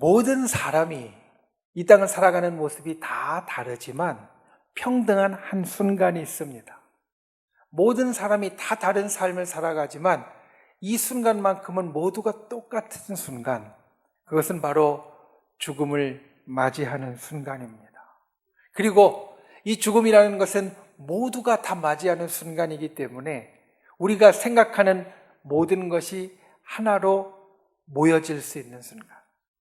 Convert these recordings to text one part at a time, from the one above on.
모든 사람이 이 땅을 살아가는 모습이 다 다르지만 평등한 한순간이 있습니다. 모든 사람이 다 다른 삶을 살아가지만 이 순간만큼은 모두가 똑같은 순간, 그것은 바로 죽음을 맞이하는 순간입니다. 그리고 이 죽음이라는 것은 모두가 다 맞이하는 순간이기 때문에 우리가 생각하는 모든 것이 하나로 모여질 수 있는 순간.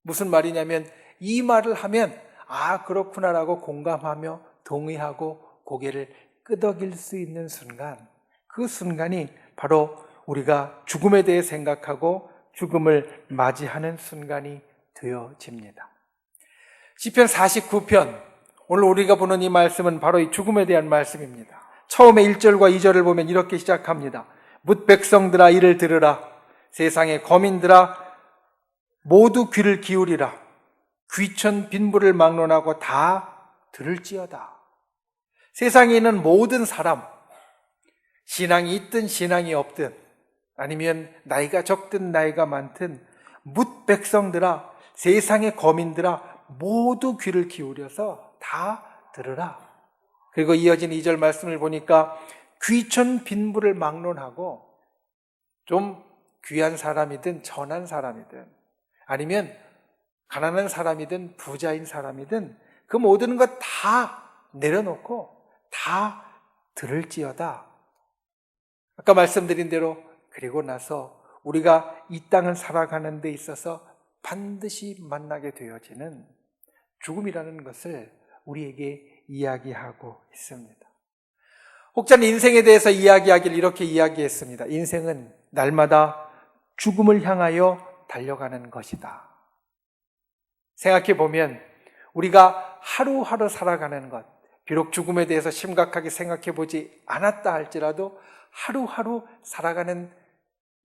무슨 말이냐면 이 말을 하면 그렇구나라고 공감하며 동의하고 고개를 끄덕일 수 있는 순간, 그 순간이 바로 우리가 죽음에 대해 생각하고 죽음을 맞이하는 순간이 되어집니다. 시편 49편, 오늘 우리가 보는 이 말씀은 바로 이 죽음에 대한 말씀입니다. 처음에 1절과 2절을 보면 이렇게 시작합니다. 뭇 백성들아 이를 들으라. 세상의 거민들아 모두 귀를 기울이라. 귀천 빈부를 막론하고 다 들을지어다. 세상에 있는 모든 사람, 신앙이 있든 신앙이 없든 아니면 나이가 적든 나이가 많든 뭇 백성들아, 세상의 거민들아 모두 귀를 기울여서 다 들으라. 그리고 이어진 2절 말씀을 보니까 귀천 빈부를 막론하고, 좀 귀한 사람이든 천한 사람이든 아니면 가난한 사람이든 부자인 사람이든 그 모든 것 다 내려놓고 다 들을지어다. 아까 말씀드린 대로 그리고 나서 우리가 이 땅을 살아가는 데 있어서 반드시 만나게 되어지는 죽음이라는 것을 우리에게 이야기하고 있습니다. 혹자는 인생에 대해서 이야기하기를 이렇게 이야기했습니다. 인생은 날마다 죽음을 향하여 달려가는 것이다. 생각해 보면 우리가 하루하루 살아가는 것, 비록 죽음에 대해서 심각하게 생각해 보지 않았다 할지라도 하루하루 살아가는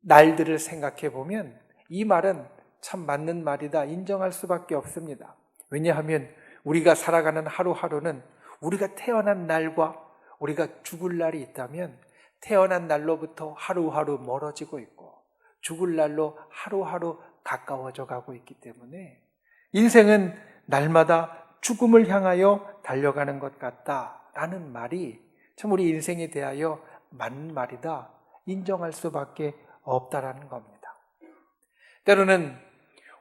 날들을 생각해 보면 이 말은 참 맞는 말이다, 인정할 수밖에 없습니다. 왜냐하면 우리가 살아가는 하루하루는 우리가 태어난 날과 우리가 죽을 날이 있다면 태어난 날로부터 하루하루 멀어지고 있고 죽을 날로 하루하루 가까워져 가고 있기 때문에 인생은 날마다 죽음을 향하여 달려가는 것 같다라는 말이 참 우리 인생에 대하여 맞는 말이다, 인정할 수밖에 없다라는 겁니다. 때로는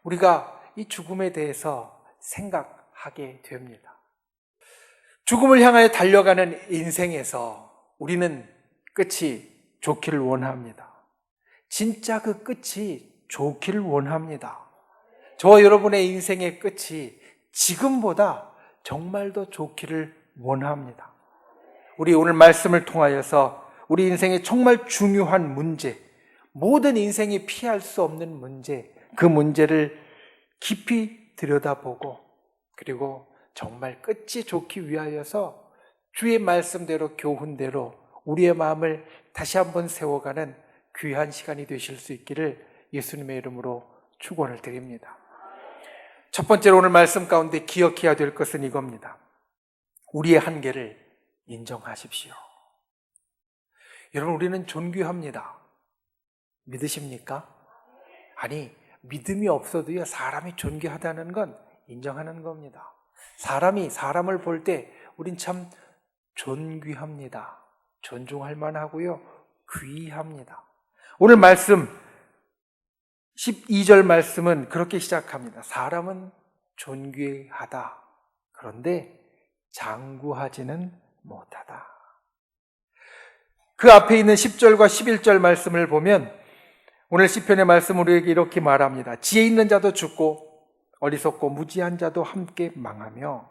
우리가 이 죽음에 대해서 생각하게 됩니다. 죽음을 향하여 달려가는 인생에서 우리는 끝이 좋기를 원합니다. 진짜 그 끝이 좋기를 원합니다. 저와 여러분의 인생의 끝이 지금보다 정말 더 좋기를 원합니다. 우리 오늘 말씀을 통하여서 우리 인생의 정말 중요한 문제, 모든 인생이 피할 수 없는 문제, 그 문제를 깊이 들여다보고 그리고 정말 끝이 좋기 위하여서 주의 말씀대로 교훈대로 우리의 마음을 다시 한번 세워가는 귀한 시간이 되실 수 있기를 예수님의 이름으로 축원을 드립니다. 첫 번째로 오늘 말씀 가운데 기억해야 될 것은 이겁니다. 우리의 한계를 인정하십시오. 여러분, 우리는 존귀합니다. 믿으십니까? 아니, 믿음이 없어도요, 사람이 존귀하다는 건 인정하는 겁니다. 사람이 사람을 볼 때 우린 참 존귀합니다. 존중할 만하고요, 귀합니다. 오늘 말씀 12절 말씀은 그렇게 시작합니다. 사람은 존귀하다. 그런데 장구하지는 못하다. 그 앞에 있는 10절과 11절 말씀을 보면 오늘 시편의 말씀 우리에게 이렇게 말합니다. 지혜 있는 자도 죽고 어리석고 무지한 자도 함께 망하며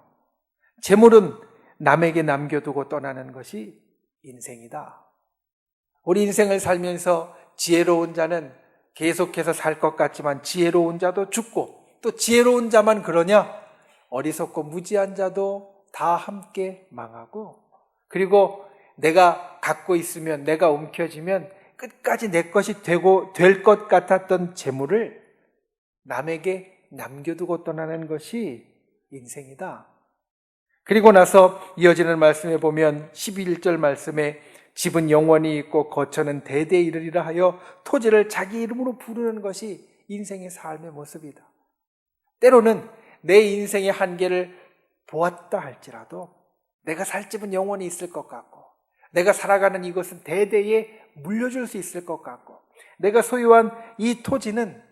재물은 남에게 남겨두고 떠나는 것이 인생이다. 우리 인생을 살면서 지혜로운 자는 계속해서 살 것 같지만 지혜로운 자도 죽고, 또 지혜로운 자만 그러냐? 어리석고 무지한 자도 다 함께 망하고, 그리고 내가 갖고 있으면, 내가 움켜쥐면 끝까지 내 것이 되고 될 것 같았던 재물을 남에게 남겨두고 떠나는 것이 인생이다. 그리고 나서 이어지는 말씀에 보면 11절 말씀에 집은 영원히 있고 거처는 대대에 이르리라 하여 토지를 자기 이름으로 부르는 것이 인생의 삶의 모습이다. 때로는 내 인생의 한계를 보았다 할지라도 내가 살 집은 영원히 있을 것 같고, 내가 살아가는 이것은 대대에 물려줄 수 있을 것 같고, 내가 소유한 이 토지는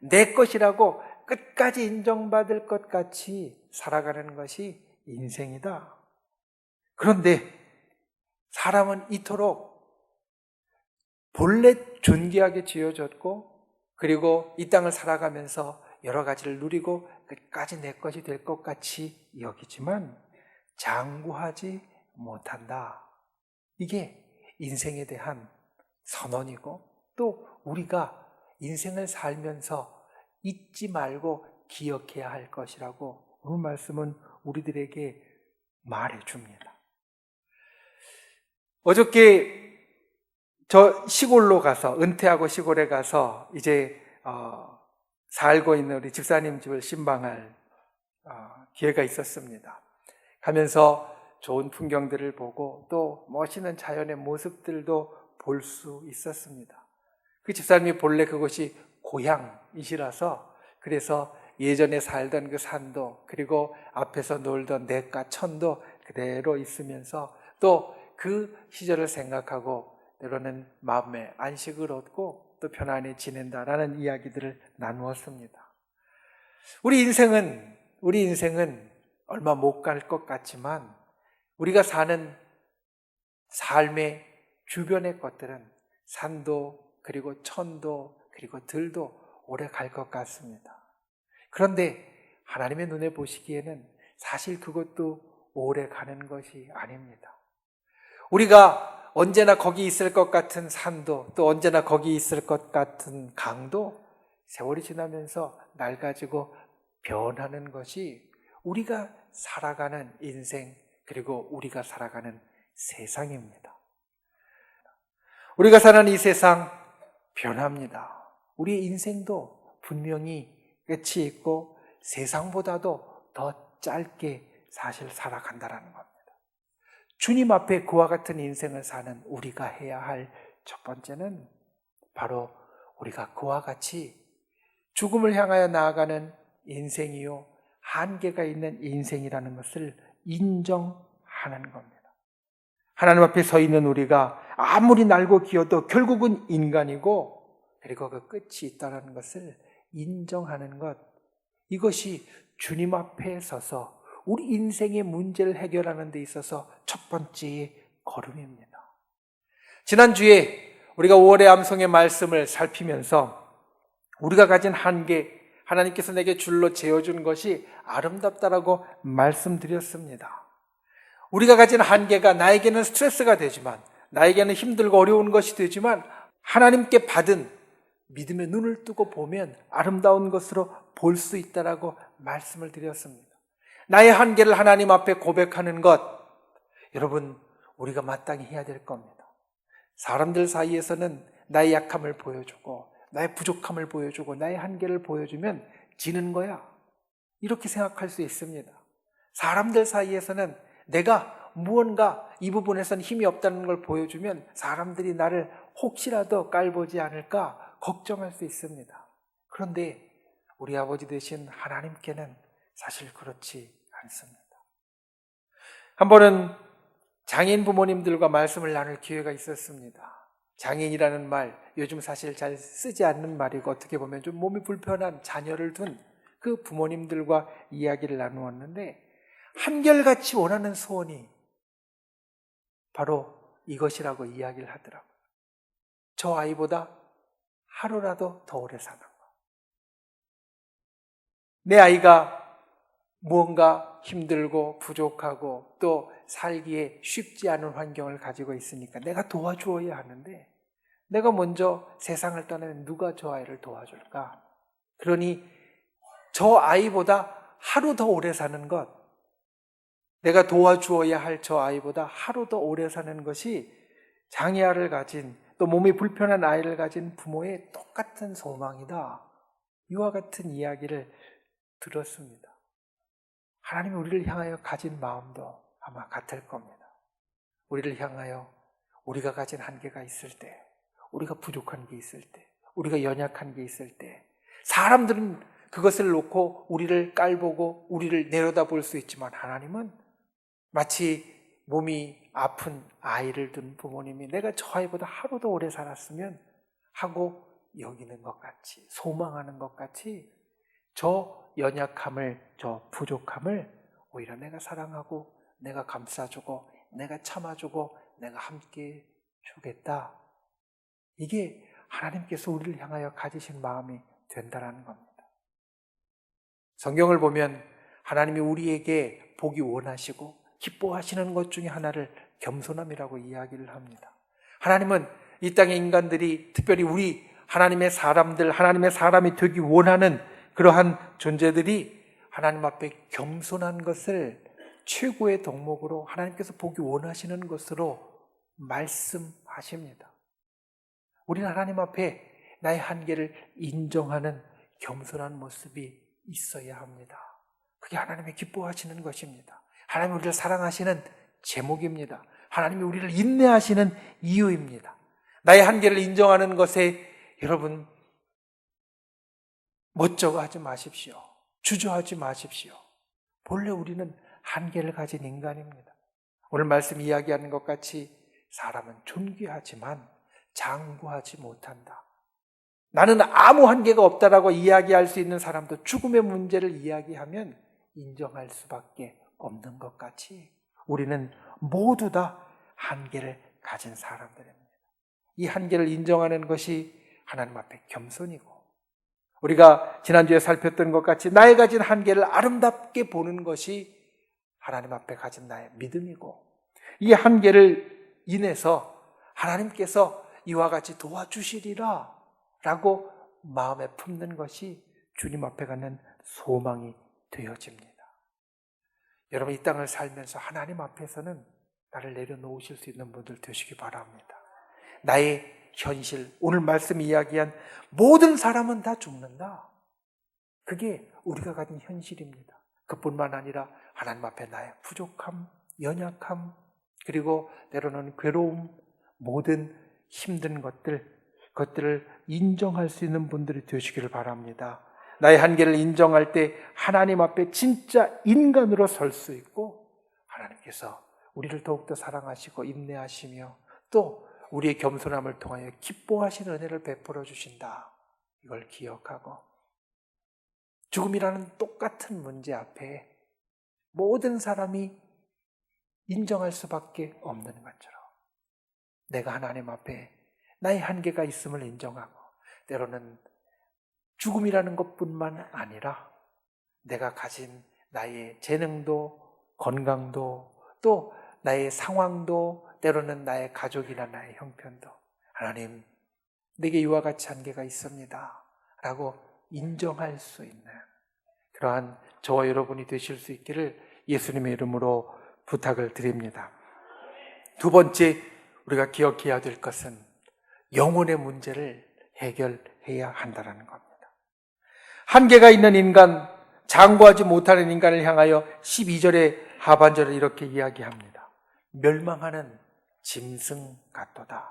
내 것이라고 끝까지 인정받을 것 같이 살아가는 것이 인생이다. 그런데 사람은 이토록 본래 존귀하게 지어졌고, 그리고 이 땅을 살아가면서 여러 가지를 누리고 끝까지 내 것이 될 것 같이 여기지만 장구하지 못한다. 이게 인생에 대한 선언이고, 또 우리가 인생을 살면서 잊지 말고 기억해야 할 것이라고 오늘 말씀은 우리들에게 말해줍니다. 어저께 저 시골로 가서, 은퇴하고 시골에 가서 이제 살고 있는 우리 집사님 집을 신방할 기회가 있었습니다. 가면서 좋은 풍경들을 보고 또 멋있는 자연의 모습들도 볼 수 있었습니다. 그 집사님이 본래 그곳이 고향이시라서, 그래서 예전에 살던 그 산도, 그리고 앞에서 놀던 냇가 천도 그대로 있으면서 또 그 시절을 생각하고 때로는 마음에 안식을 얻고 또 편안히 지낸다라는 이야기들을 나누었습니다. 우리 인생은 얼마 못 갈 것 같지만 우리가 사는 삶의 주변의 것들은 산도, 그리고 천도, 그리고 들도 오래 갈 것 같습니다. 그런데 하나님의 눈에 보시기에는 사실 그것도 오래 가는 것이 아닙니다. 우리가 언제나 거기 있을 것 같은 산도, 또 언제나 거기 있을 것 같은 강도 세월이 지나면서 낡아지고 변하는 것이 우리가 살아가는 인생, 그리고 우리가 살아가는 세상입니다. 우리가 사는 이 세상 변합니다. 우리의 인생도 분명히 끝이 있고 세상보다도 더 짧게 사실 살아간다는 겁니다. 주님 앞에 그와 같은 인생을 사는 우리가 해야 할 첫 번째는 바로 우리가 그와 같이 죽음을 향하여 나아가는 인생이요, 한계가 있는 인생이라는 것을 인정하는 겁니다. 하나님 앞에 서 있는 우리가 아무리 날고 기어도 결국은 인간이고, 그리고 그 끝이 있다는 것을 인정하는 것, 이것이 주님 앞에 서서 우리 인생의 문제를 해결하는 데 있어서 첫 번째 걸음입니다. 지난주에 우리가 5월의 암송의 말씀을 살피면서 우리가 가진 한계, 하나님께서 내게 줄로 재어준 것이 아름답다라고 말씀드렸습니다. 우리가 가진 한계가 나에게는 스트레스가 되지만, 나에게는 힘들고 어려운 것이 되지만, 하나님께 받은 믿음의 눈을 뜨고 보면 아름다운 것으로 볼 수 있다라고 말씀을 드렸습니다. 나의 한계를 하나님 앞에 고백하는 것, 여러분, 우리가 마땅히 해야 될 겁니다. 사람들 사이에서는 나의 약함을 보여주고 나의 부족함을 보여주고 나의 한계를 보여주면 지는 거야, 이렇게 생각할 수 있습니다. 사람들 사이에서는 내가 무언가 이 부분에서는 힘이 없다는 걸 보여주면 사람들이 나를 혹시라도 깔보지 않을까 걱정할 수 있습니다. 그런데 우리 아버지 되신 하나님께는 사실 그렇지 않습니다. 한 번은 장인 부모님들과 말씀을 나눌 기회가 있었습니다. 장인이라는 말, 요즘 사실 잘 쓰지 않는 말이고 어떻게 보면 좀 몸이 불편한 자녀를 둔 그 부모님들과 이야기를 나누었는데, 한결같이 원하는 소원이 바로 이것이라고 이야기를 하더라고요. 저 아이보다 하루라도 더 오래 사는 거. 내 아이가 무언가 힘들고 부족하고 또 살기에 쉽지 않은 환경을 가지고 있으니까 내가 도와주어야 하는데, 내가 먼저 세상을 떠나면 누가 저 아이를 도와줄까? 그러니 저 아이보다 하루 더 오래 사는 것, 내가 도와주어야 할 저 아이보다 하루 더 오래 사는 것이 장애아를 가진, 또 몸이 불편한 아이를 가진 부모의 똑같은 소망이다. 이와 같은 이야기를 들었습니다. 하나님이 우리를 향하여 가진 마음도 아마 같을 겁니다. 우리를 향하여 우리가 가진 한계가 있을 때, 우리가 부족한 게 있을 때, 우리가 연약한 게 있을 때, 사람들은 그것을 놓고 우리를 깔보고 우리를 내려다볼 수 있지만 하나님은 마치 몸이 아픈 아이를 둔 부모님이 내가 저 아이보다 하루도 오래 살았으면 하고 여기는 것 같이, 소망하는 것 같이 저 연약함을, 저 부족함을 오히려 내가 사랑하고 내가 감싸주고 내가 참아주고 내가 함께 주겠다. 이게 하나님께서 우리를 향하여 가지신 마음이 된다는 겁니다. 성경을 보면 하나님이 우리에게 보기 원하시고 기뻐하시는 것 중에 하나를 겸손함이라고 이야기를 합니다. 하나님은 이 땅의 인간들이, 특별히 우리 하나님의 사람들, 하나님의 사람이 되기 원하는 그러한 존재들이 하나님 앞에 겸손한 것을 최고의 덕목으로 하나님께서 보기 원하시는 것으로 말씀하십니다. 우리는 하나님 앞에 나의 한계를 인정하는 겸손한 모습이 있어야 합니다. 그게 하나님이 기뻐하시는 것입니다. 하나님이 우리를 사랑하시는 제목입니다. 하나님이 우리를 인내하시는 이유입니다. 나의 한계를 인정하는 것에 여러분 멋쩍어하지 마십시오. 주저하지 마십시오. 본래 우리는 한계를 가진 인간입니다. 오늘 말씀 이야기하는 것 같이 사람은 존귀하지만 장구하지 못한다. 나는 아무 한계가 없다라고 이야기할 수 있는 사람도 죽음의 문제를 이야기하면 인정할 수밖에 없는 것 같이 우리는 모두 다 한계를 가진 사람들입니다. 이 한계를 인정하는 것이 하나님 앞에 겸손이고, 우리가 지난주에 살폈던 것 같이 나의 가진 한계를 아름답게 보는 것이 하나님 앞에 가진 나의 믿음이고, 이 한계를 인해서 하나님께서 이와 같이 도와주시리라 라고 마음에 품는 것이 주님 앞에 가는 소망이 되어집니다. 여러분, 이 땅을 살면서 하나님 앞에서는 나를 내려놓으실 수 있는 분들 되시기 바랍니다. 나의 현실, 오늘 말씀 이야기한 모든 사람은 다 죽는다. 그게 우리가 가진 현실입니다. 그뿐만 아니라 하나님 앞에 나의 부족함, 연약함, 그리고 때로는 괴로움, 모든 힘든 것들을 인정할 수 있는 분들이 되시기를 바랍니다. 나의 한계를 인정할 때 하나님 앞에 진짜 인간으로 설 수 있고, 하나님께서 우리를 더욱더 사랑하시고 인내하시며 또 우리의 겸손함을 통하여 기뻐하시는 은혜를 베풀어 주신다. 이걸 기억하고 죽음이라는 똑같은 문제 앞에 모든 사람이 인정할 수밖에 없는 것처럼 내가 하나님 앞에 나의 한계가 있음을 인정하고, 때로는 죽음이라는 것뿐만 아니라 내가 가진 나의 재능도 건강도 또 나의 상황도 때로는 나의 가족이나 나의 형편도 하나님 내게 이와 같이 한계가 있습니다 라고 인정할 수 있는 그러한 저와 여러분이 되실 수 있기를 예수님의 이름으로 부탁을 드립니다. 두 번째, 우리가 기억해야 될 것은 영혼의 문제를 해결해야 한다는 겁니다. 한계가 있는 인간, 장구하지 못하는 인간을 향하여 12절의 하반절을 이렇게 이야기합니다. 멸망하는 짐승 같도다.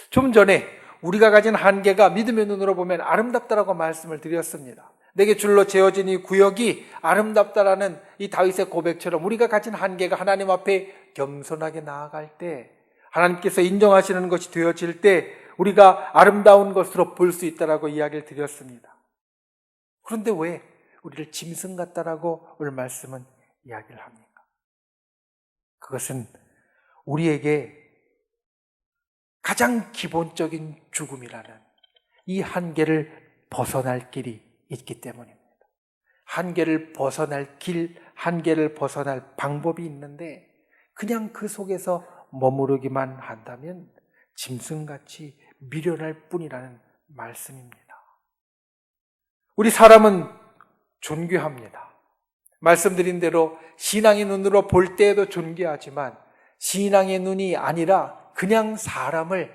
좀 전에 우리가 가진 한계가 믿음의 눈으로 보면 아름답다라고 말씀을 드렸습니다. 내게 줄로 재어진 이 구역이 아름답다라는 이 다윗의 고백처럼 우리가 가진 한계가 하나님 앞에 겸손하게 나아갈 때, 하나님께서 인정하시는 것이 되어질 때 우리가 아름다운 것으로 볼 수 있다라고 이야기를 드렸습니다. 그런데 왜 우리를 짐승 같다라고 오늘 말씀은 이야기를 합니까? 그것은 우리에게 가장 기본적인 죽음이라는 이 한계를 벗어날 길이 있기 때문입니다. 한계를 벗어날 길, 한계를 벗어날 방법이 있는데 그냥 그 속에서 머무르기만 한다면 짐승같이 미련할 뿐이라는 말씀입니다. 우리 사람은 존귀합니다. 말씀드린 대로 신앙의 눈으로 볼 때에도 존귀하지만 신앙의 눈이 아니라 그냥 사람을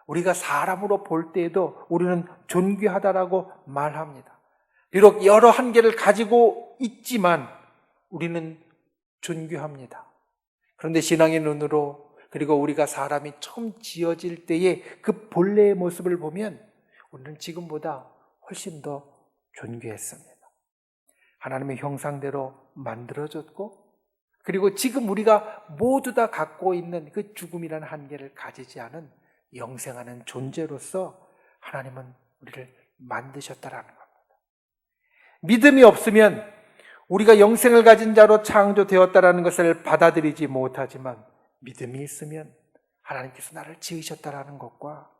우리가 사람으로 볼 때에도 우리는 존귀하다라고 말합니다. 비록 여러 한계를 가지고 있지만 우리는 존귀합니다. 그런데 신앙의 눈으로, 그리고 우리가 사람이 처음 지어질 때의 그 본래의 모습을 보면 우리는 지금보다 훨씬 더 존귀했습니다. 하나님의 형상대로 만들어졌고, 그리고 지금 우리가 모두 다 갖고 있는 그 죽음이라는 한계를 가지지 않은 영생하는 존재로서 하나님은 우리를 만드셨다라는 겁니다. 믿음이 없으면 우리가 영생을 가진 자로 창조되었다라는 것을 받아들이지 못하지만, 믿음이 있으면 하나님께서 나를 지으셨다라는 것과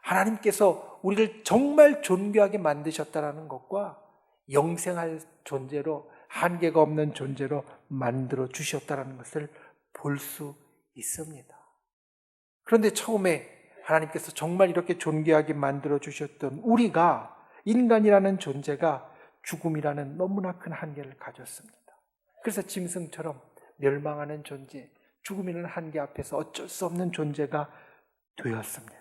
하나님께서 우리를 정말 존귀하게 만드셨다라는 것과 영생할 존재로, 한계가 없는 존재로 만들어 주셨다라는 것을 볼 수 있습니다. 그런데 처음에 하나님께서 정말 이렇게 존귀하게 만들어 주셨던 우리가, 인간이라는 존재가 죽음이라는 너무나 큰 한계를 가졌습니다. 그래서 짐승처럼 멸망하는 존재, 죽음이라는 한계 앞에서 어쩔 수 없는 존재가 되었습니다.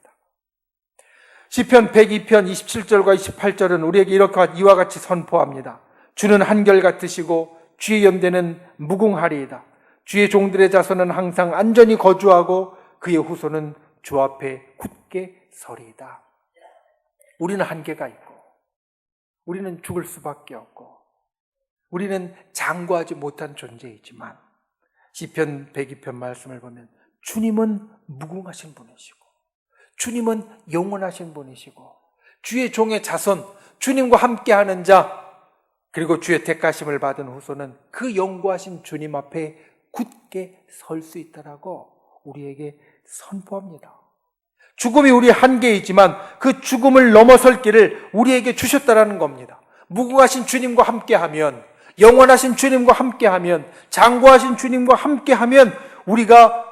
시편 102편 27절과 28절은 우리에게 이렇게 이와 같이 선포합니다. 주는 한결같으시고 주의 연대는 무궁하리이다. 주의 종들의 자손은 항상 안전히 거주하고 그의 후손은 주 앞에 굳게 서리이다. 우리는 한계가 있고, 우리는 죽을 수밖에 없고, 우리는 장구하지 못한 존재이지만, 시편 102편 말씀을 보면 주님은 무궁하신 분이시고, 주님은 영원하신 분이시고, 주의 종의 자손, 주님과 함께하는 자, 그리고 주의 택하심을 받은 후손은 그 영구하신 주님 앞에 굳게 설 수 있다라고 우리에게 선포합니다. 죽음이 우리의 한계이지만 그 죽음을 넘어설 길을 우리에게 주셨다라는 겁니다. 무궁하신 주님과 함께하면, 영원하신 주님과 함께하면, 장구하신 주님과 함께하면 우리가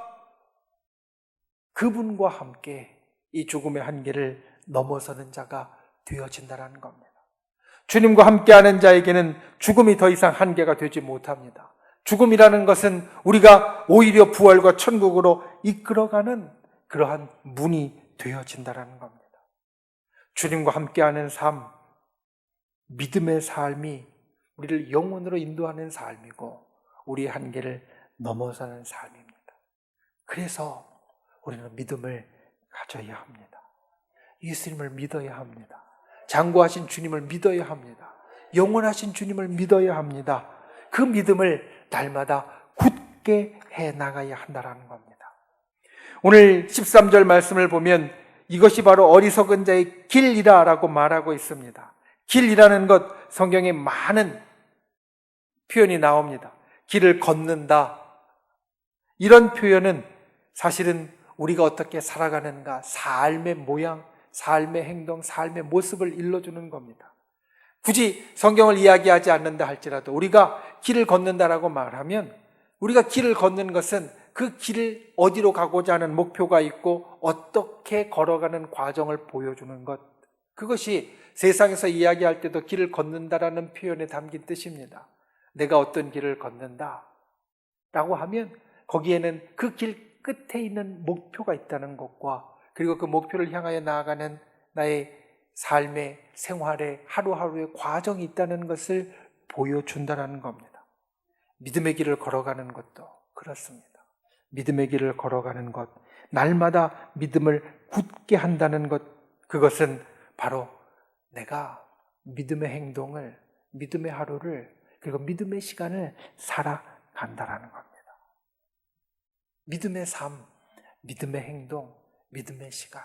그분과 함께 이 죽음의 한계를 넘어서는 자가 되어진다라는 겁니다. 주님과 함께하는 자에게는 죽음이 더 이상 한계가 되지 못합니다. 죽음이라는 것은 우리가 오히려 부활과 천국으로 이끌어가는 그러한 문이 되어진다라는 겁니다. 주님과 함께하는 삶, 믿음의 삶이 우리를 영원으로 인도하는 삶이고 우리의 한계를 넘어서는 삶입니다. 그래서 우리는 믿음을 가져야 합니다. 예수님을 믿어야 합니다. 장구하신 주님을 믿어야 합니다. 영원하신 주님을 믿어야 합니다. 그 믿음을 날마다 굳게 해나가야 한다는 겁니다. 오늘 13절 말씀을 보면 이것이 바로 어리석은 자의 길이라 라고 말하고 있습니다. 길이라는 것, 성경에 많은 표현이 나옵니다. 길을 걷는다. 이런 표현은 사실은 우리가 어떻게 살아가는가, 삶의 모양, 삶의 행동, 삶의 모습을 일러주는 겁니다. 굳이 성경을 이야기하지 않는다 할지라도 우리가 길을 걷는다라고 말하면, 우리가 길을 걷는 것은 그 길을 어디로 가고자 하는 목표가 있고 어떻게 걸어가는 과정을 보여주는 것, 그것이 세상에서 이야기할 때도 길을 걷는다라는 표현에 담긴 뜻입니다. 내가 어떤 길을 걷는다 라고 하면 거기에는 그 길 끝에 있는 목표가 있다는 것과, 그리고 그 목표를 향하여 나아가는 나의 삶의, 생활의 하루하루의 과정이 있다는 것을 보여준다는 겁니다. 믿음의 길을 걸어가는 것도 그렇습니다. 믿음의 길을 걸어가는 것, 날마다 믿음을 굳게 한다는 것, 그것은 바로 내가 믿음의 행동을, 믿음의 하루를, 그리고 믿음의 시간을 살아간다라는 겁니다. 믿음의 삶, 믿음의 행동, 믿음의 시간.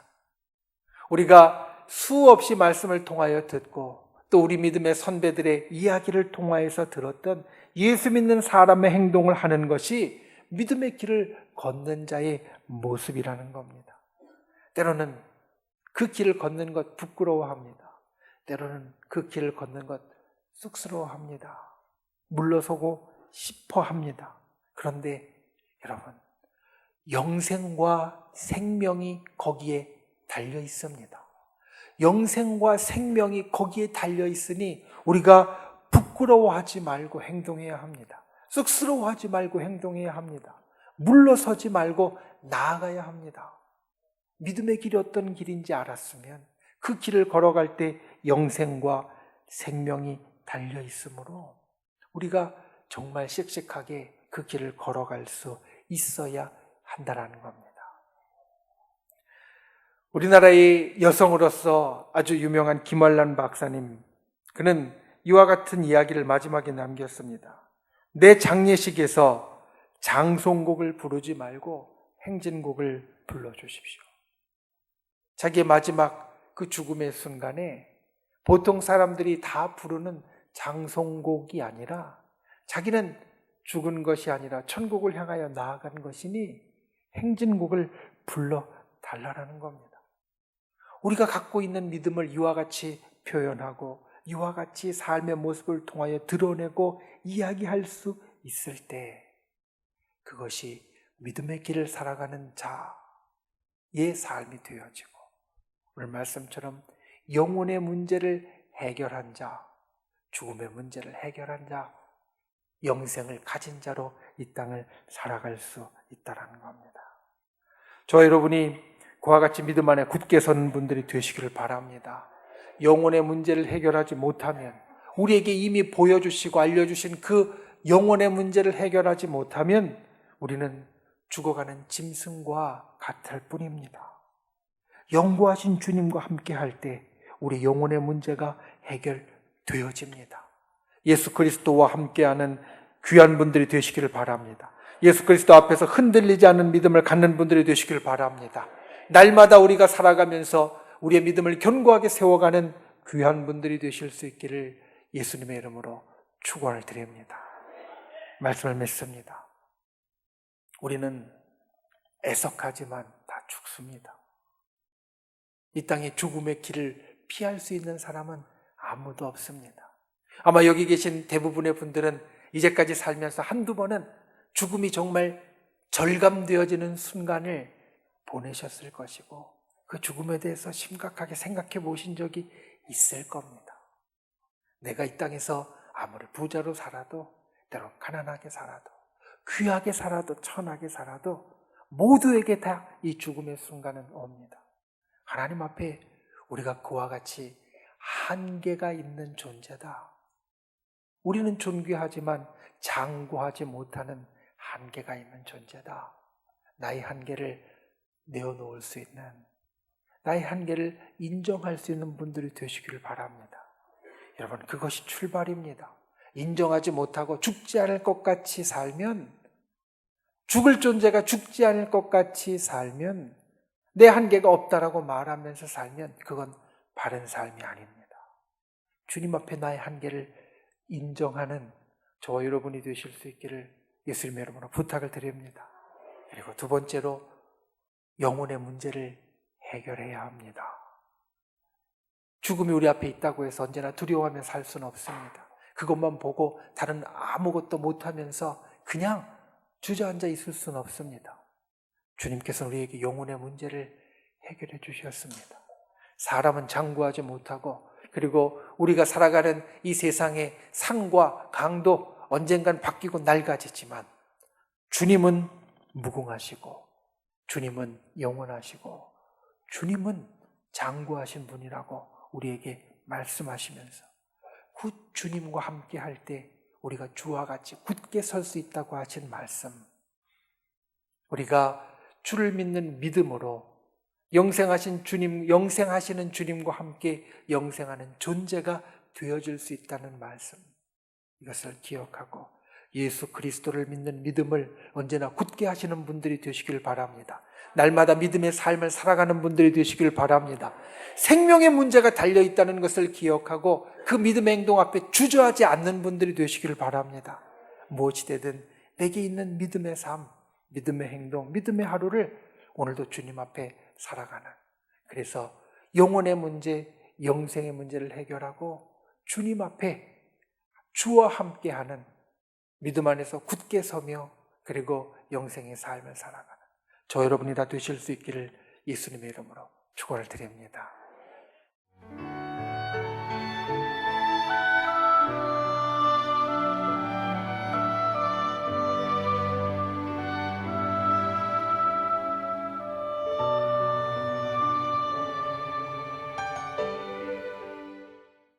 우리가 수없이 말씀을 통하여 듣고 또 우리 믿음의 선배들의 이야기를 통하여서 들었던 예수 믿는 사람의 행동을 하는 것이 믿음의 길을 걷는 자의 모습이라는 겁니다. 때로는 그 길을 걷는 것 부끄러워합니다. 때로는 그 길을 걷는 것 쑥스러워합니다. 물러서고 싶어 합니다. 그런데 여러분, 영생과 생명이 거기에 달려 있습니다. 영생과 생명이 거기에 달려 있으니 우리가 부끄러워하지 말고 행동해야 합니다. 쑥스러워하지 말고 행동해야 합니다. 물러서지 말고 나아가야 합니다. 믿음의 길이 어떤 길인지 알았으면 그 길을 걸어갈 때 영생과 생명이 달려 있으므로 우리가 정말 씩씩하게 그 길을 걸어갈 수 있어야 한다라는 겁니다. 우리나라의 여성으로서 아주 유명한 김월란 박사님, 그는 이와 같은 이야기를 마지막에 남겼습니다. 내 장례식에서 장송곡을 부르지 말고 행진곡을 불러주십시오. 자기의 마지막 그 죽음의 순간에 보통 사람들이 다 부르는 장송곡이 아니라 자기는 죽은 것이 아니라 천국을 향하여 나아간 것이니 행진곡을 불러달라는 겁니다. 우리가 갖고 있는 믿음을 이와 같이 표현하고 이와 같이 삶의 모습을 통하여 드러내고 이야기할 수 있을 때 그것이 믿음의 길을 살아가는 자의 삶이 되어지고 오늘 말씀처럼 영혼의 문제를 해결한 자, 죽음의 문제를 해결한 자, 영생을 가진 자로 이 땅을 살아갈 수 있다는 겁니다. 저와 여러분이 그와 같이 믿음 안에 굳게 서는 분들이 되시기를 바랍니다. 영혼의 문제를 해결하지 못하면 우리에게 이미 보여주시고 알려주신 그 영혼의 문제를 해결하지 못하면 우리는 죽어가는 짐승과 같을 뿐입니다. 영구하신 주님과 함께 할 때 우리 영혼의 문제가 해결되어집니다. 예수 그리스도와 함께하는 귀한 분들이 되시기를 바랍니다. 예수 그리스도 앞에서 흔들리지 않는 믿음을 갖는 분들이 되시기를 바랍니다. 날마다 우리가 살아가면서 우리의 믿음을 견고하게 세워가는 귀한 분들이 되실 수 있기를 예수님의 이름으로 축원을 드립니다. 말씀을 맺습니다. 우리는 애석하지만 다 죽습니다. 이 땅에 죽음의 길을 피할 수 있는 사람은 아무도 없습니다. 아마 여기 계신 대부분의 분들은 이제까지 살면서 한두 번은 죽음이 정말 절감되어지는 순간을 보내셨을 것이고 그 죽음에 대해서 심각하게 생각해 보신 적이 있을 겁니다. 내가 이 땅에서 아무리 부자로 살아도 때론 가난하게 살아도 귀하게 살아도 천하게 살아도 모두에게 다 이 죽음의 순간은 옵니다. 하나님 앞에 우리가 그와 같이 한계가 있는 존재다. 우리는 존귀하지만 장구하지 못하는 한계가 있는 존재다. 나의 한계를 내어놓을 수 있는, 나의 한계를 인정할 수 있는 분들이 되시기를 바랍니다. 여러분, 그것이 출발입니다. 인정하지 못하고 죽지 않을 것 같이 살면, 죽을 존재가 죽지 않을 것 같이 살면, 내 한계가 없다라고 말하면서 살면 그건 바른 삶이 아닙니다. 주님 앞에 나의 한계를 인정하는 저와 여러분이 되실 수 있기를 예수님의 이름으로 부탁을 드립니다. 그리고 두 번째로 영혼의 문제를 해결해야 합니다. 죽음이 우리 앞에 있다고 해서 언제나 두려워하며 살 수는 없습니다. 그것만 보고 다른 아무것도 못하면서 그냥 주저앉아 있을 수는 없습니다. 주님께서는 우리에게 영혼의 문제를 해결해 주셨습니다. 사람은 장구하지 못하고 그리고 우리가 살아가는 이 세상의 산과 강도 언젠간 바뀌고 낡아지지만 주님은 무궁하시고 주님은 영원하시고 주님은 장구하신 분이라고 우리에게 말씀하시면서 그 주님과 함께 할 때 우리가 주와 같이 굳게 설 수 있다고 하신 말씀, 우리가 주를 믿는 믿음으로 영생하시는 주님과 함께 영생하는 존재가 되어질 수 있다는 말씀, 이것을 기억하고 예수 그리스도를 믿는 믿음을 언제나 굳게 하시는 분들이 되시길 바랍니다. 날마다 믿음의 삶을 살아가는 분들이 되시길 바랍니다. 생명의 문제가 달려있다는 것을 기억하고 그 믿음의 행동 앞에 주저하지 않는 분들이 되시길 바랍니다. 무엇이 되든 내게 있는 믿음의 삶, 믿음의 행동, 믿음의 하루를 오늘도 주님 앞에 살아가는, 그래서 영혼의 문제, 영생의 문제를 해결하고 주님 앞에 주와 함께하는 믿음 안에서 굳게 서며 그리고 영생의 삶을 살아가는 저 여러분이 다 되실 수 있기를 예수님의 이름으로 축원을 드립니다.